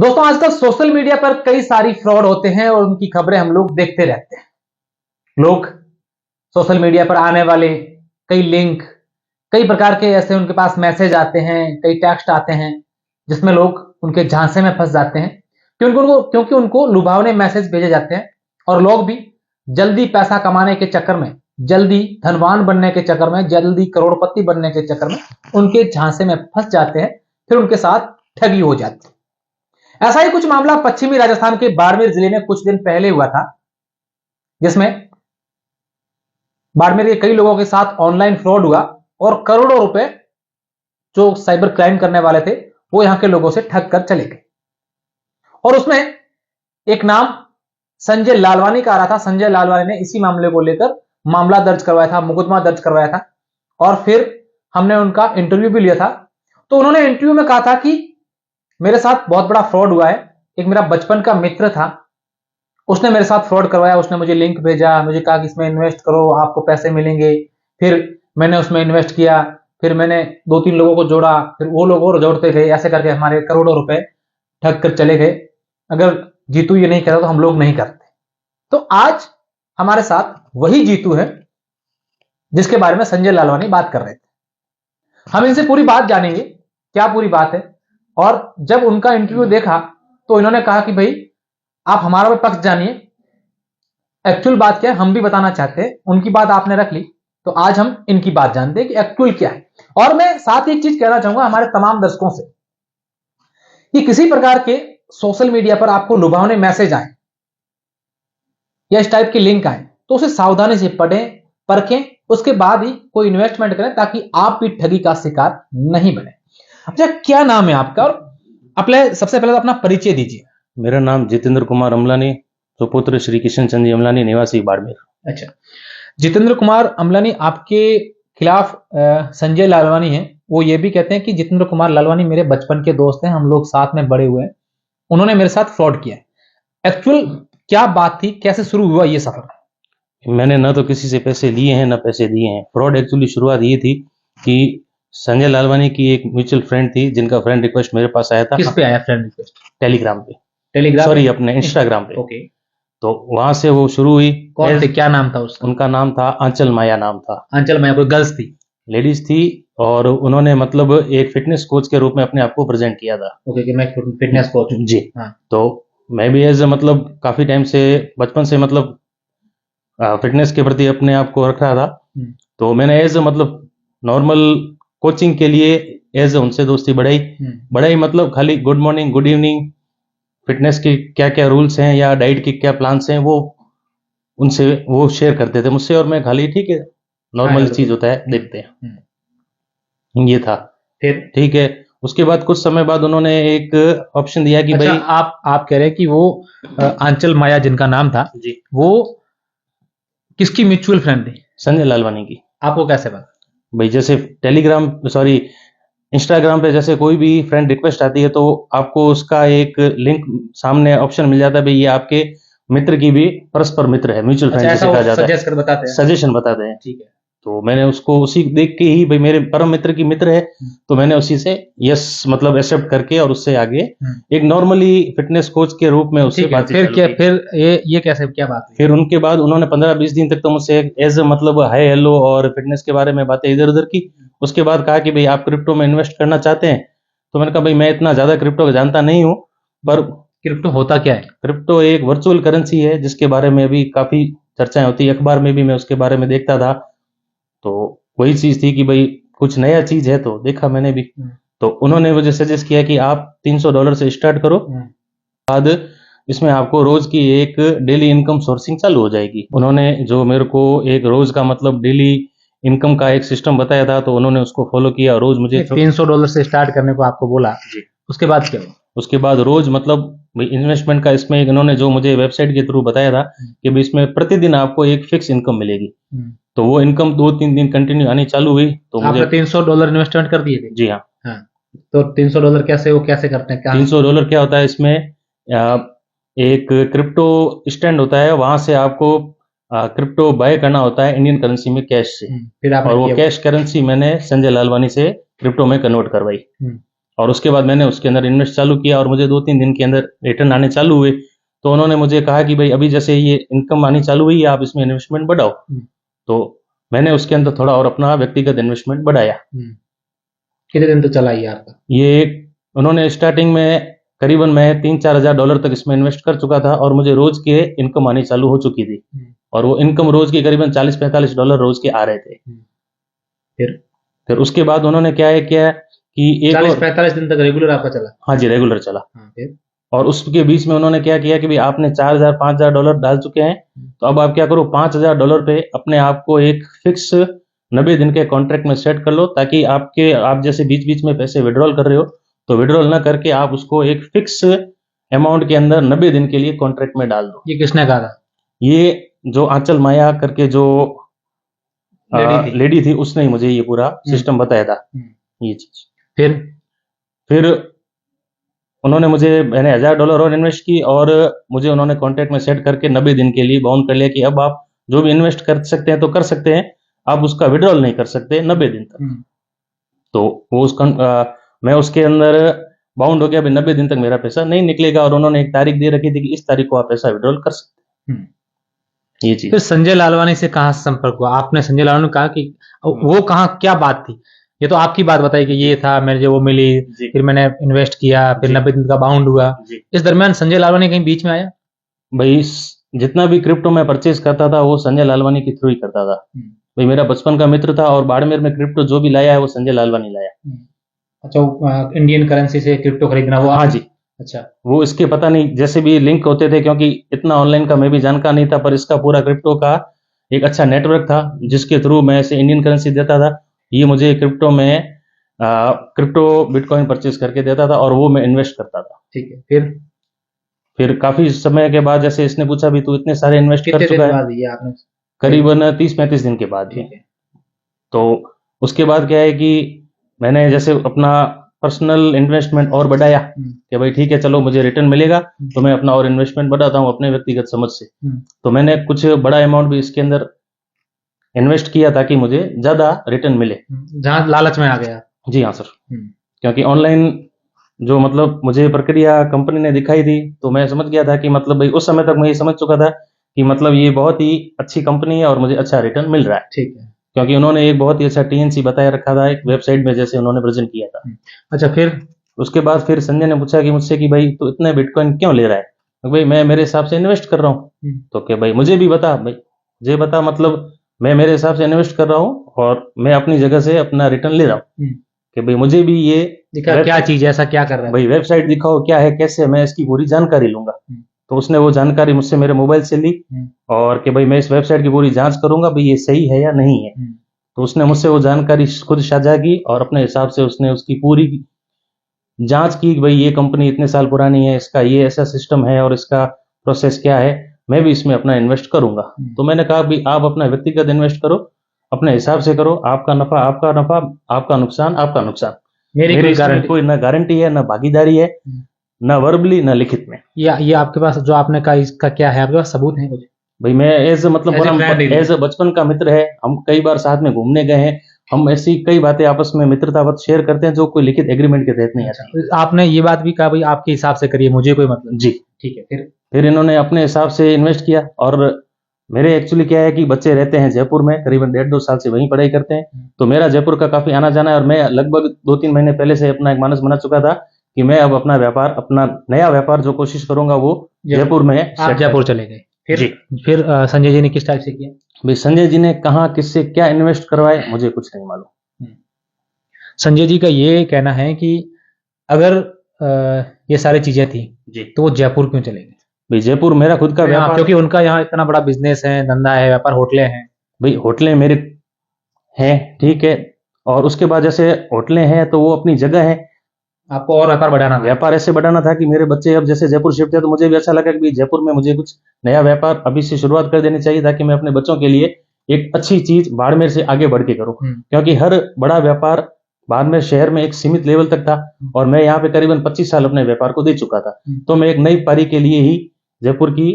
दोस्तों आजकल social media पर कई सारी फ्रॉड होते हैं और उनकी खबरें हम लोग देखते रहते हैं। लोग सोशल मीडिया पर आने वाले कई लिंक, कई प्रकार के ऐसे उनके पास मैसेज आते हैं, कई टेक्स्ट आते हैं जिसमें लोग उनके झांसे में फंस जाते हैं क्योंकि उनको लुभावने मैसेज भेजे जाते हैं और लोग भी जल्दी पैसा कमाने के चक्कर में, जल्दी धनवान बनने के चक्कर में, जल्दी करोड़पति बनने के चक्कर में उनके झांसे में फंस जाते हैं, फिर उनके साथ ठगी हो जाती है। ऐसा ही कुछ मामला पश्चिमी राजस्थान के बाड़मेर जिले में कुछ दिन पहले हुआ था, जिसमें बाड़मेर के कई लोगों के साथ ऑनलाइन फ्रॉड हुआ और करोड़ों रुपए जो साइबर क्राइम करने वाले थे वो यहां के लोगों से ठग कर चले गए। और उसमें एक नाम संजय लालवानी का आ रहा था। संजय लालवानी ने इसी मामले को लेकर मामला दर्ज करवाया था, मुकदमा दर्ज करवाया था और फिर हमने उनका इंटरव्यू भी लिया था। तो उन्होंने इंटरव्यू में कहा था कि मेरे साथ बहुत बड़ा फ्रॉड हुआ है। एक मेरा बचपन का मित्र था, उसने मेरे साथ फ्रॉड करवाया। उसने मुझे लिंक भेजा, मुझे कहा कि इसमें इन्वेस्ट करो, आपको पैसे मिलेंगे। फिर मैंने उसमें इन्वेस्ट किया, फिर मैंने 2-3 लोगों को जोड़ा, फिर वो लोग और जोड़ते गए, ऐसे करके हमारे करोड़ों रुपए ठग कर चले गए। अगर जीतू ये नहीं कहता तो हम लोग नहीं करते। तो आज हमारे साथ वही जीतू है जिसके बारे में संजय लालवानी बात कर रहे थे। हम इनसे पूरी बात जानेंगे, क्या पूरी बात है। और जब उनका इंटरव्यू देखा तो इन्होंने कहा कि भाई आप हमारा भी पक्ष जानिए, एक्चुअल बात क्या है हम भी बताना चाहते हैं। उनकी बात आपने रख ली तो आज हम इनकी बात जानते हैं कि एक्चुअल क्या है। और मैं साथ ही एक चीज कहना चाहूंगा हमारे तमाम दर्शकों से कि किसी प्रकार के सोशल मीडिया पर आपको लुभावने मैसेज आए या इस टाइप के लिंक आए तो उसे सावधानी से पढ़ें, परखें, उसके बाद ही कोई इन्वेस्टमेंट करें ताकि आप भी ठगी का शिकार नहीं बने। अच्छा, क्या नाम है आपका और अपने सबसे पहले तो अपना परिचय दीजिए। मेरा नाम जितेंद्र कुमार अमलानी, सुपुत्र श्री किशन चंद जी अमलानी, निवासी बाड़मेर। अच्छा, जितेंद्र कुमार अमलानी, आपके खिलाफ संजय लालवानी है, वो ये भी कहते हैं कि जितेंद्र कुमार लालवानी मेरे बचपन के दोस्त हैं, हम लोग साथ में बड़े हुए हैं, उन्होंने मेरे साथ फ्रॉड किया है। एक्चुअल क्या बात थी, कैसे शुरू हुआ ये सफर? मैंने ना तो किसी से पैसे लिए हैं ना पैसे दिए हैं। फ्रॉड एक्चुअली शुरुआत ये थी कि संजय लालवानी की एक म्यूचुअल फ्रेंड थी जिनका फ्रेंड रिक्वेस्ट मेरे पास आया था। किस पे आया फ्रेंड रिक्वेस्ट? टेलीग्राम पे, सॉरी अपने इंस्टाग्राम पे। ओके। तो वहां से वो शुरू हुई। कौन थे, क्या नाम था उसका? उनका नाम था आंचल माया, नाम था। आंचल माया कोई गर्ल्स थी? लेडीज थी और उन्होंने मतलब एक फिटनेस कोच के रूप में अपने आप को प्रेजेंट किया था। ओके कि मैं फिटनेस कोच हूं। जी हाँ। तो मैं भी एज मतलब काफी टाइम से, बचपन से मतलब फिटनेस के प्रति अपने आप को रख रहा था। तो मैंने एज मतलब नॉर्मल कोचिंग के लिए एज उनसे दोस्ती बढ़ाई मतलब खाली good morning, good evening, fitness के क्या क्या रूल्स हैं या डाइट के क्या प्लान्स हैं वो उनसे वो शेयर करते थे मुझसे, और मैं खाली ठीक है नॉर्मल चीज होता है देखते हैं, ये था। फिर ठीक है, उसके बाद कुछ समय बाद उन्होंने एक ऑप्शन दिया कि अच्छा, भाई आप कह रहे हैं कि वो आंचल माया जिनका नाम था जी, वो किसकी म्यूचुअल फ्रेंड थी? संजय लालवानी की। आपको कैसे पता? भाई जैसे इंस्टाग्राम पे जैसे कोई भी फ्रेंड रिक्वेस्ट आती है तो आपको उसका एक लिंक सामने ऑप्शन मिल जाता है, भाई ये आपके मित्र की भी परस्पर मित्र है, म्यूचुअल फ्रेंड जिसे कहा जाता है, सजेशन बताते हैं। ठीक है। तो मैंने उसको उसी देख के ही, भाई मेरे परम मित्र की मित्र है, तो मैंने उसी से यस मतलब एक्सेप्ट करके और उससे आगे एक नॉर्मली फिटनेस कोच के रूप में उससे बातचीत। फिर क्या, फिर ये कैसे, क्या बात हुई? फिर उनके बाद उन्होंने 15-20 दिन तक तो मुझसे एज मतलब हाय हेलो और फिटनेस के बारे में बातें इधर उधर की। उसके बाद कहा कि भाई आप क्रिप्टो में इन्वेस्ट करना चाहते हैं? तो मैंने कहा भाई मैं इतना ज्यादा क्रिप्टो का जानता नहीं हूँ, पर क्रिप्टो होता क्या है? क्रिप्टो एक वर्चुअल करेंसी है जिसके बारे में अभी काफी चर्चाएं होती है, अखबार में भी मैं उसके बारे में देखता था। तो वही चीज थी कि भाई कुछ नया चीज है, तो देखा मैंने भी। तो उन्होंने मुझे सजेस्ट किया कि आप $300 से स्टार्ट करो, बाद इसमें आपको रोज की एक डेली इनकम सोर्सिंग चालू हो जाएगी। उन्होंने जो मेरे को एक रोज का मतलब डेली इनकम का एक सिस्टम बताया था, तो उन्होंने उसको फॉलो किया। रोज मुझे $300 से स्टार्ट करने को आपको बोला जी। उसके बाद क्या हुआ? उसके बाद रोज मतलब इन्वेस्टमेंट का इसमें इन्होंने जो मुझे वेबसाइट के थ्रू बताया था कि भाई इसमें प्रतिदिन आपको एक फिक्स इनकम मिलेगी। तो वो इनकम 2-3 दिन कंटिन्यू आनी चालू हुई। तो आपने $300 इन्वेस्टमेंट कर दिए थे? जी हाँ। तो $300 कैसे, वो कैसे करते हैं? $300 क्या होता है इसमें, एक क्रिप्टो स्टैंड होता है, वहां से आपको क्रिप्टो बाय करना होता है इंडियन करेंसी में कैश से। फिर और वो कैश करेंसी मैंने संजय लालवानी से क्रिप्टो में कन्वर्ट करवाई और उसके बाद मैंने उसके अंदर इन्वेस्ट चालू किया और मुझे 2-3 दिन के अंदर रिटर्न आने चालू हुए। तो उन्होंने मुझे कहा कि भाई अभी जैसे ये इनकम आनी चालू हुई है, आप इसमें इन्वेस्टमेंट बढ़ाओ। तो मैंने उसके अंदर थोड़ा और अपना व्यक्तिगत इन्वेस्टमेंट बढ़ाया। कितने दिन तक चला ये आपका? ये उन्होंने स्टार्टिंग में करीबन मैं $3-4 हज़ार तक इसमें इन्वेस्ट कर चुका था और मुझे रोज के इनकम आनी चालू हो चुकी थी। और वो इनकम रोज की करीबन $40-45 रोज के आ रहे थे। फिर उसके बाद उन्होंने क्या है किया कि एक 40-45 दिन तक रेगुलर आपका चला? हाँ जी, रेगुलर चला। फिर और उसके बीच में उन्होंने क्या किया कि भाई आपने $4,000-5,000 डाल चुके हैं, तो अब आप क्या करो $5,000 पे अपने आप को एक फिक्स 90 दिन के कॉन्ट्रैक्ट में सेट कर लो, ताकि आप जैसे बीच बीच में पैसे विड्रॉल कर रहे हो तो विड्रॉल ना करके आप उसको एक फिक्स अमाउंट के अंदर 90 दिन के लिए कॉन्ट्रैक्ट में डाल दो। ये किसने कहा था? ये जो आंचल माया करके जो लेडी थी उसने ही मुझे ये पूरा सिस्टम बताया था ये चीज। फिर उन्होंने मैंने $1,000 और इन्वेस्ट की और मुझे उन्होंने कॉन्ट्रैक्ट में सेट करके 90 दिन के लिए बाउंड कर लिया कि अब आप जो भी इन्वेस्ट कर सकते हैं तो कर सकते हैं, आप उसका विड्रॉल नहीं कर सकते 90 दिन तक। तो वो मैं उसके अंदर बाउंड हो गया, 90 दिन तक मेरा पैसा नहीं निकलेगा और उन्होंने एक तारीख दे रखी थी कि इस तारीख को आप पैसा विड्रॉल कर सकते हैं। ये चीज। फिर संजय लालवानी से कहाँ संपर्क हुआ? आपने संजय लालवानी को कहा कि वो कहाँ, क्या बात थी? ये तो आपकी बात बताई कि ये था, मेरे जो वो मिली, फिर मैंने इन्वेस्ट किया, फिर 90 दिन का बाउंड हुआ। इस दरमियान संजय लालवानी कहीं बीच में आया? भाई जितना भी क्रिप्टो मैं परचेज करता था वो संजय लालवानी के थ्रू ही करता था। भाई मेरा बचपन का मित्र था और बाड़मेर में क्रिप्टो जो भी लाया है वो संजय लालवानी लाया। अच्छा, इंडियन करेंसी से क्रिप्टो खरीदना वो? हाँ जी। अच्छा, वो इसके पता नहीं जैसे भी लिंक होते थे, क्योंकि इतना ऑनलाइन का मैं भी जानकार नहीं था, पर इसका पूरा क्रिप्टो का एक अच्छा नेटवर्क था जिसके थ्रू मैं इसे इंडियन करेंसी देता था। ये मुझे क्रिप्टो में क्रिप्टो बिटकॉइन परचेज करके देता था और वो मैं इन्वेस्ट करता था। ठीक है। फिर काफी समय के बाद जैसे इसने पूछा भी तू इतने सारे इन्वेस्ट कर चुका है? ये आपने करीबन 30-35 दिन के बाद ही। तो उसके बाद क्या है कि मैंने जैसे अपना पर्सनल इन्वेस्टमेंट और बढ़ाया कि भाई ठीक है चलो मुझे रिटर्न मिलेगा तो मैं अपना और इन्वेस्टमेंट बढ़ाता हूँ अपने व्यक्तिगत समझ से। तो मैंने कुछ बड़ा अमाउंट भी इसके अंदर इन्वेस्ट किया ताकि मुझे ज्यादा रिटर्न मिले। जहां लालच में आ गया? जी हाँ सर। क्योंकि ऑनलाइन जो मतलब मुझे प्रक्रिया कंपनी ने दिखाई थी तो मैं समझ गया था कि मतलब भाई उस समय तक मैं ये समझ चुका था कि मतलब ये बहुत ही अच्छी कंपनी है और मुझे अच्छा रिटर्न मिल रहा है। ठीक है। क्योंकि उन्होंने एक बहुत ही अच्छा TNC बताया रखा था एक वेबसाइट में जैसे उन्होंने प्रेजेंट किया था। अच्छा, फिर उसके बाद फिर संजय ने पूछा कि मुझसे कि भाई तू इतने बिटकॉइन क्यों ले रहा है? तो भाई मैं मेरे हिसाब से इन्वेस्ट कर रहा हूँ। तो क्या भाई मुझे भी बता, भाई मुझे बता, मतलब मैं मेरे हिसाब से इन्वेस्ट कर रहा हूँ और मैं अपनी जगह से अपना रिटर्न ले रहा हूँ कि भाई मुझे भी ये दिखा, क्या चीज है, ऐसा क्या कर रहा है भाई, वेबसाइट दिखाओ क्या है, कैसे, मैं इसकी पूरी जानकारी लूंगा। तो उसने वो जानकारी मुझसे मेरे मोबाइल से ली और कि भाई मैं इस वेबसाइट की पूरी जांच करूंगा भाई ये सही है या नहीं है। तो उसने मुझसे वो जानकारी खुद साझा की और अपने हिसाब से उसने उसकी पूरी जांच की कि भाई ये कंपनी इतने साल पुरानी है, इसका ये ऐसा सिस्टम है और इसका प्रोसेस क्या है, मैं भी इसमें अपना इन्वेस्ट करूंगा। तो मैंने कहा भाई आप अपना व्यक्तिगत इन्वेस्ट करो, अपने हिसाब से करो, आपका नफा, आपका नुकसान, आपका नुकसान। मेरी कोई ना गारंटी है, ना भागीदारी है, ना वर्बली ना लिखित में। ये आपके पास जो आपने कहा इसका क्या है, आपके पास सबूत है कुछ? भाई मैं एज बचपन का मित्र है, हम कई बार साथ में घूमने गए हैं, हम ऐसी कई बातें आपस में मित्रतावत शेयर करते हैं जो कोई लिखित एग्रीमेंट के तहत नहीं आती। आपने ये बात भी कहा भाई आपके हिसाब से करिए, मुझे कोई मतलब? जी ठीक है। फिर इन्होंने अपने हिसाब से इन्वेस्ट किया और मेरे एक्चुअली क्या है कि बच्चे रहते हैं जयपुर में, करीबन 1.5-2 साल से वहीं पढ़ाई करते हैं, तो मेरा जयपुर का काफी आना जाना है और मैं लगभग 2-3 महीने पहले से अपना एक मानस बना चुका था कि मैं अब अपना नया व्यापार जो कोशिश करूंगा वो जयपुर में है। आप जयपुर चले गए? फिर संजय जी ने किस टाइप से किया? भाई संजय जी ने कहा किससे क्या इन्वेस्ट करवाए मुझे कुछ नहीं मालूम। संजय जी का ये कहना है कि अगर ये सारी चीजें थी तो वो जयपुर क्यों चले गए? भाई जयपुर मेरा खुद का व्यापार, क्योंकि उनका यहाँ इतना बड़ा बिजनेस है, धंधा है, व्यापार, होटलें हैं। भाई होटलें मेरे हैं, ठीक है, और उसके बाद जैसे होटलें हैं तो वो अपनी जगह है, आपको और व्यापार ऐसे बढ़ाना था कि मेरे बच्चे अब जैसे जयपुर शिफ्ट है तो मुझे भी अच्छा लगा कि जयपुर में मुझे कुछ नया व्यापार अभी से शुरुआत कर देनी चाहिए ताकि मैं अपने बच्चों के लिए एक अच्छी चीज बाड़मेर से आगे बढ़ के करूं। क्योंकि हर बड़ा व्यापार बाड़मेर शहर में एक सीमित लेवल तक था और मैं यहाँ पे करीबन 25 साल अपने व्यापार को दे चुका था, तो मैं एक नई पारी के लिए ही जयपुर की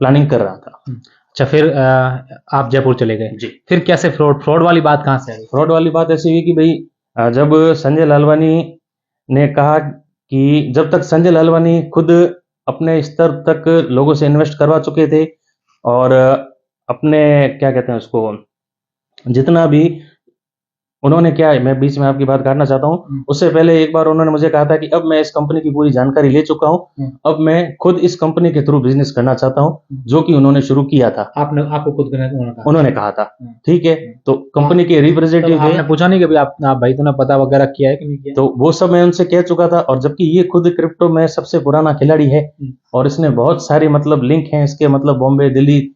प्लानिंग कर रहा था। अच्छा, फिर आप जयपुर चले गए जी। फिर कैसे फ्रॉड वाली बात कहाँ से आई? फ्रॉड वाली बात ऐसी हुई कि भाई जब संजय लालवानी ने कहा कि जब तक संजय लालवानी खुद अपने स्तर तक लोगों से इन्वेस्ट करवा चुके थे और अपने क्या कहते हैं उसको, जितना भी उन्होंने क्या है, मैं बीच में आपकी बात काटना चाहता हूँ, उससे पहले एक बार उन्होंने मुझे कहा था कि अब मैं इस कंपनी की पूरी जानकारी ले चुका हूँ, अब मैं खुद इस कंपनी के थ्रू बिजनेस करना चाहता हूँ, जो कि उन्होंने शुरू किया था। आपको खुद उन्होंने कहा था। ठीक है, तो कंपनी के रिप्रेजेंटेटिव थे। आपने पूछा नहीं कभी आप भाई तूने पता वगैरह किया है कि नहीं किया? तो वो सब मैं उनसे कह चुका था, और जबकि ये खुद क्रिप्टो में सबसे पुराना खिलाड़ी है और इसने बहुत सारे मतलब लिंक हैं इसके, मतलब बॉम्बे, दिल्ली,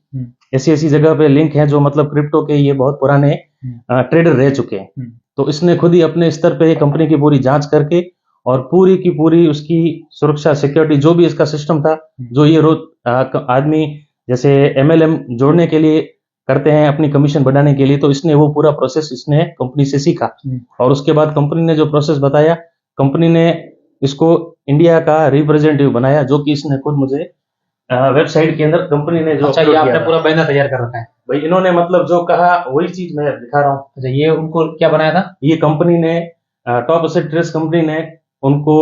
ऐसी ऐसी जगह पे लिंक हैं जो मतलब क्रिप्टो के ये बहुत पुराने ट्रेडर रह चुके हैं। तो इसने खुद ही अपने स्तर पे कंपनी की पूरी जांच करके और पूरी की पूरी उसकी सुरक्षा, सिक्योरिटी, जो भी इसका सिस्टम था, जो ये रोज आदमी जैसे MLM जोड़ने के लिए करते हैं अपनी कमीशन बढ़ाने के लिए, तो इसने वो पूरा प्रोसेस इसने कंपनी से सीखा। और उसके बाद कंपनी ने जो प्रोसेस बताया, कंपनी ने इसको इंडिया का रिप्रेजेंटेटिव बनाया, जो कि इसने खुद मुझे वेबसाइट के अंदर कंपनी ने जो, अच्छा, ये आपने पूरा बैनर तैयार कर रखा है भाई, इन्होंने मतलब जो कहा वही चीज मैं दिखा रहा हूँ। अच्छा, ये उनको क्या बनाया था? ये कंपनी ने, टॉप एसेट ट्रेस कंपनी ने उनको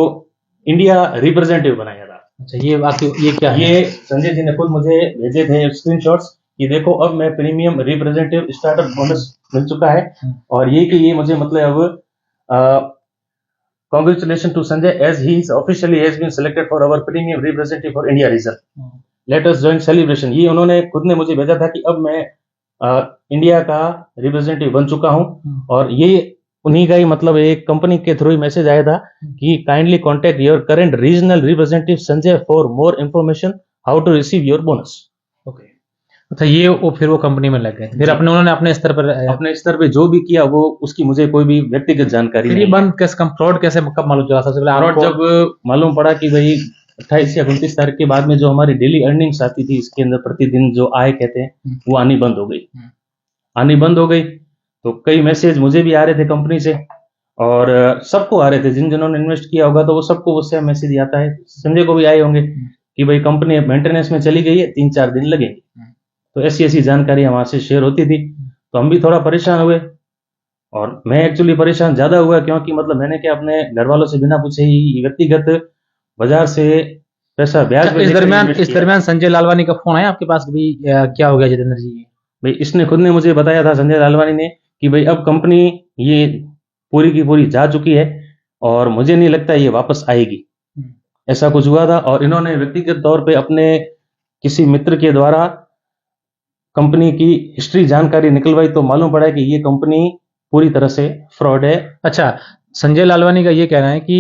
इंडिया रिप्रेजेंटेटिव बनाया था। अच्छा, ये बाकी ये क्या है? ये संजय जी ने खुद मुझे भेजे थे स्क्रीनशॉट्स कि देखो अब मैं प्रीमियम रिप्रेजेंटेटिव स्टार्टअप बोनस मिल चुका है, और ये कि ये मुझे मतलब अब congratulation to Sanjay as he is officially has been selected for our premium representative for India region, let us join celebration. ये उन्होंने खुद ने मुझे भेजा था कि अब मैं इंडिया का रिप्रेजेंटेटिव बन चुका हूं, और ये उन्हीं का ही मतलब एक कंपनी के थ्रू ही मैसेज आया था कि kindly contact your current regional representative Sanjay for more information how to receive your bonus. Okay, अच्छा, ये फिर वो कंपनी में लग गए, फिर उन्होंने अपने स्तर पे जो भी किया वो उसकी मुझे कोई भी व्यक्तिगत जानकारी नहीं। बंद कैसे, फ्रॉड कैसे, कब मालूम चला? सबसे पहले फ्रॉड जब मालूम पड़ा कि भाई 28 या 29 तारीख के बाद में जो हमारी डेली अर्निंग्स आती थी, इसके अंदर प्रतिदिन जो आय कहते हैं, वो आनी बंद हो गई। तो कई मैसेज मुझे भी आ रहे थे कंपनी से, और सबको आ रहे थे, जिन्होंने इन्वेस्ट किया होगा तो वो सबको वो सेम मैसेज आता है। संजय को भी आए होंगे कि भाई कंपनी मेंटेनेंस में चली गई है, 3-4 दिन लगेंगे। तो ऐसी ऐसी जानकारी हमारे से शेयर होती थी, तो हम भी थोड़ा परेशान हुए, और मैं एक्चुअली परेशान ज्यादा हुआ क्योंकि मतलब मैंने क्या अपने घर वालों से बिना पूछे ही व्यक्तिगत बाजार से पैसा ब्याज पे इस दरमियान संजय लालवानी का फोन आया आपके पास भी? क्या हो गया जितेंद्र जी? भाई इसने खुद ने मुझे बताया था, संजय लालवानी ने, कि भाई अब कंपनी ये पूरी की पूरी जा चुकी है और मुझे नहीं लगता ये वापस आएगी, ऐसा कुछ हुआ था। और इन्होंने व्यक्तिगत तौर पे अपने किसी मित्र के द्वारा कंपनी की हिस्ट्री जानकारी निकलवाई, तो मालूम पड़ा कि ये कंपनी पूरी तरह से फ्रॉड है। अच्छा, संजय लालवानी का ये कहना है कि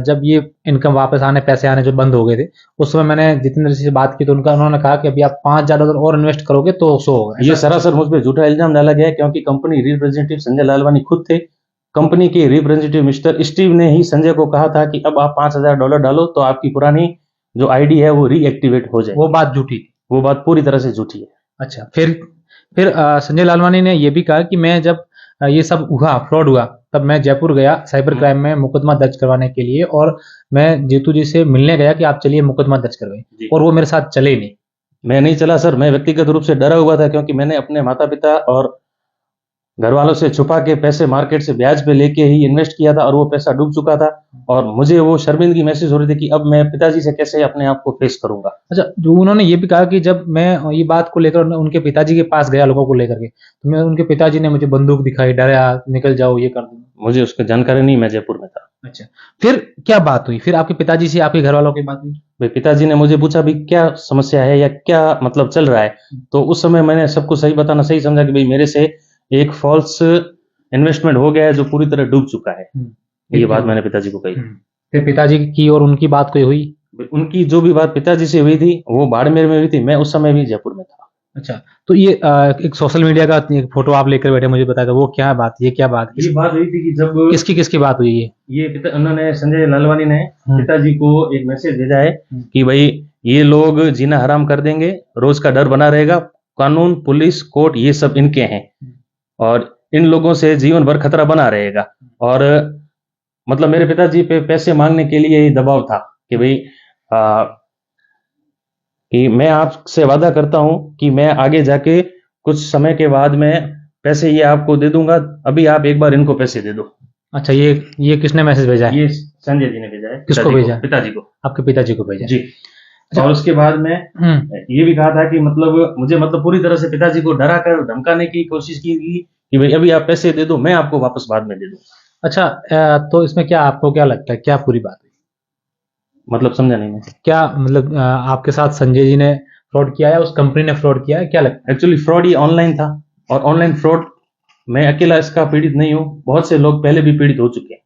जब ये इनकम वापस आने, पैसे आने जो बंद हो गए थे, उस समय मैंने जितेंद्र जी से बात की तो उन्होंने कहा कि अभी आप $5,000 और इन्वेस्ट करोगे तो 100 होगा। ये सरासर मुझ पर झूठा इल्जाम डाला गया है, क्योंकि कंपनी रिप्रेजेंटेटिव संजय लालवानी खुद थे। कंपनी के रिप्रेजेंटेटिव मिस्टर स्टीव ने ही संजय को कहा था कि अब आप $5,000 डालो तो आपकी पुरानी जो आईडी है वो रीएक्टिवेट हो जाए। वो बात झूठी थी, वो बात पूरी तरह से झूठी है। अच्छा, फिर संजय लालवानी ने यह भी कहा कि मैं जब ये सब हुआ, फ्रॉड हुआ, तब मैं जयपुर गया साइबर क्राइम में मुकदमा दर्ज करवाने के लिए, और मैं जीतू जी से मिलने गया कि आप चलिए मुकदमा दर्ज करवाइए, और वो मेरे साथ चले नहीं। मैं नहीं चला सर, मैं व्यक्तिगत रूप से डरा हुआ था, क्योंकि मैंने अपने माता पिता और घर वालों से छुपा के पैसे मार्केट से ब्याज पे लेके ही इन्वेस्ट किया था, और वो पैसा डूब चुका था, और मुझे वो शर्मिंदगी महसूस हो रही थी कि अब मैं पिताजी से कैसे अपने आप को फेस करूंगा। अच्छा, जो उन्होंने ये भी कहा कि जब मैं ये बात को लेकर उनके पिताजी के पास गया लोगों को लेकर के, तो मैं उनके पिताजी ने मुझे बंदूक दिखाई, डरा, निकल जाओ, ये कर दूंगा। मुझे उसकी जानकारी नहीं, मैं जयपुर में था। अच्छा, फिर क्या बात हुई? फिर आपके पिताजी से आपके घर वालों की बात हुई? भाई पिताजी ने मुझे पूछा भी क्या समस्या है या क्या मतलब चल रहा है, तो उस समय मैंने सबको सही बताना सही समझा कि भाई मेरे से एक फॉल्स इन्वेस्टमेंट हो गया है जो पूरी तरह डूब चुका है। ये बात मैंने पिताजी को कही। फिर पिताजी की और उनकी बात कोई हुई? उनकी जो भी बात पिताजी से हुई थी वो बाड़मेर में हुई थी, मैं उस समय भी जयपुर में था। अच्छा, तो ये एक सोशल मीडिया का एक फोटो आप लेकर बैठे, मुझे बताया था, वो क्या बात, ये क्या बात? ये बात हुई थी कि जब किसकी बात हुई? उन्होंने संजय लालवानी ने पिताजी को एक मैसेज भेजा है कि भाई ये लोग जीना हराम कर देंगे, रोज का डर बना रहेगा, कानून, पुलिस, कोर्ट, ये सब इनके हैं, और इन लोगों से जीवन भर खतरा बना रहेगा। और मतलब मेरे पिताजी पे पैसे मांगने के लिए ही दबाव था कि भाई कि मैं आपसे वादा करता हूं कि मैं आगे जाके कुछ समय के बाद में पैसे ये आपको दे दूंगा, अभी आप एक बार इनको पैसे दे दो। अच्छा, ये किसने मैसेज भेजा है? ये संजय जी ने भेजा है। किसको भेजा? पिताजी को। आपके पिताजी को भेजा जी। अच्छा। और उसके बाद में ये भी कहा था कि मतलब मुझे मतलब पूरी तरह से पिताजी को डरा कर धमकाने की कोशिश की गई कि भाई अभी आप पैसे दे दो, मैं आपको वापस बाद में दे दूं। अच्छा, तो इसमें क्या आपको क्या लगता है, क्या पूरी बात है? मतलब समझा नहीं मैं। क्या मतलब आपके साथ संजय जी ने फ्रॉड किया है, उस कंपनी ने फ्रॉड किया है, क्या लगता है? एक्चुअली फ्रॉड ही ऑनलाइन था, और ऑनलाइन फ्रॉड मैं अकेला इसका पीड़ित नहीं हूँ, बहुत से लोग पहले भी पीड़ित हो चुके हैं।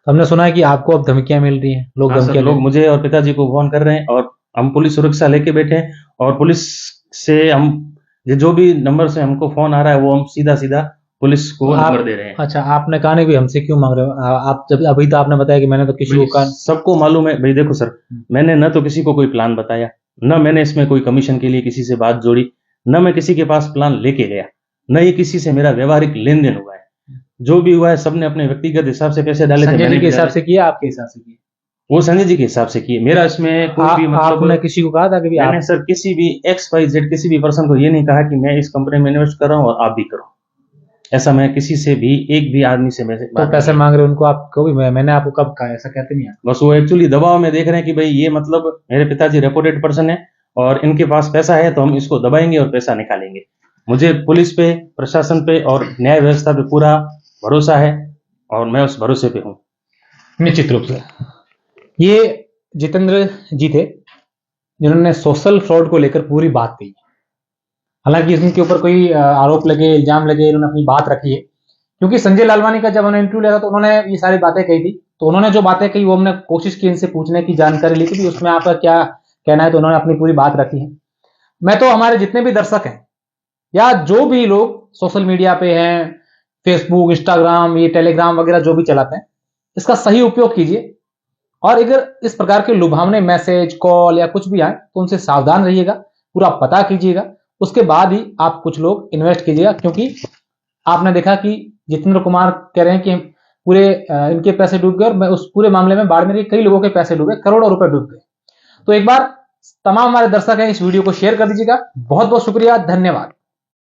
तो हमने सुना है कि आपको अब धमकियां मिल रही हैं, लोग हाँ सर, धमकियां लोग मुझे और पिताजी को फोन कर रहे हैं, और हम पुलिस सुरक्षा लेके बैठे हैं, और पुलिस से हम जो भी नंबर से हमको फोन आ रहा है वो हम सीधा सीधा पुलिस को नंबर दे रहे हैं। अच्छा, आपने कहा नहीं भी हमसे क्यों मांग रहे हो? आप जब अभी तो आपने बताया कि मैंने तो किसी को कहा। सबको मालूम है भाई, देखो सर, मैंने न तो किसी को कोई प्लान बताया, न मैंने इसमें कोई कमीशन के लिए किसी से बात जोड़ी, न मैं किसी के पास प्लान लेके गया, न ही किसी से मेरा व्यवहारिक लेन देन हुआ है। जो भी हुआ है सबने अपने व्यक्तिगत हिसाब से पैसे डाले थे। संजय मैंने जी के भी हिसाब डाले। से किया, आपके हिसाब से किया? वो संजय जी के हिसाब से किए, मेरा इसमें कोई भी मतलब आपने किसी को कहा था कि भी मैंने सर किसी भी XYZ किसी भी पर्सन को ये नहीं कहा कि मैं इस कंपनी में इन्वेस्ट कर रहा हूँ और आप भी करो। ऐसा मैं किसी से भी, एक भी आदमी से मैं तो पैसे मांग रहे हो उनको, आपको भी मैंने आपको कब कहा? ऐसा कहते नहीं आप। बस वो एक्चुअली दबाव में देख रहे हैं कि भाई ये मतलब मेरे पिताजी रेपुटेड पर्सन है और इनके पास पैसा है तो हम इसको दबाएंगे और पैसा निकालेंगे। मुझे पुलिस पे, प्रशासन पे और न्याय व्यवस्था पे पूरा भरोसा है, और मैं उस भरोसे पे हूँ। निश्चित रूप से ये जितेंद्र जी थे जिन्होंने सोशल फ्रॉड को लेकर पूरी बात कही। हालांकि इनके ऊपर कोई आरोप लगे, इल्जाम लगे, इन्होंने अपनी बात रखी है, क्योंकि संजय लालवानी का जब उन्होंने इंटरव्यू लिया था तो उन्होंने ये सारी बातें कही थी। तो उन्होंने जो बातें कही वो हमने कोशिश की इनसे पूछने की, जानकारी ली थी कि उसमें आपका क्या कहना है, तो उन्होंने अपनी पूरी बात रखी है। मैं तो हमारे जितने भी दर्शक हैं या जो भी लोग सोशल मीडिया पे हैं, फेसबुक, इंस्टाग्राम, ये टेलीग्राम वगैरह जो भी चलाते हैं, इसका सही उपयोग कीजिए, और अगर इस प्रकार के लुभावने मैसेज, कॉल या कुछ भी आए तो उनसे सावधान रहिएगा, पूरा पता कीजिएगा, उसके बाद ही आप कुछ लोग इन्वेस्ट कीजिएगा। क्योंकि आपने देखा कि जितेंद्र कुमार कह रहे हैं कि पूरे इनके पैसे डूब गए, और मैं उस पूरे मामले में बाड़मेर के कई लोगों के पैसे डूबे, करोड़ों रुपए डूब गए। तो एक बार तमाम हमारे दर्शक हैं इस वीडियो को शेयर कर दीजिएगा। बहुत बहुत शुक्रिया, धन्यवाद।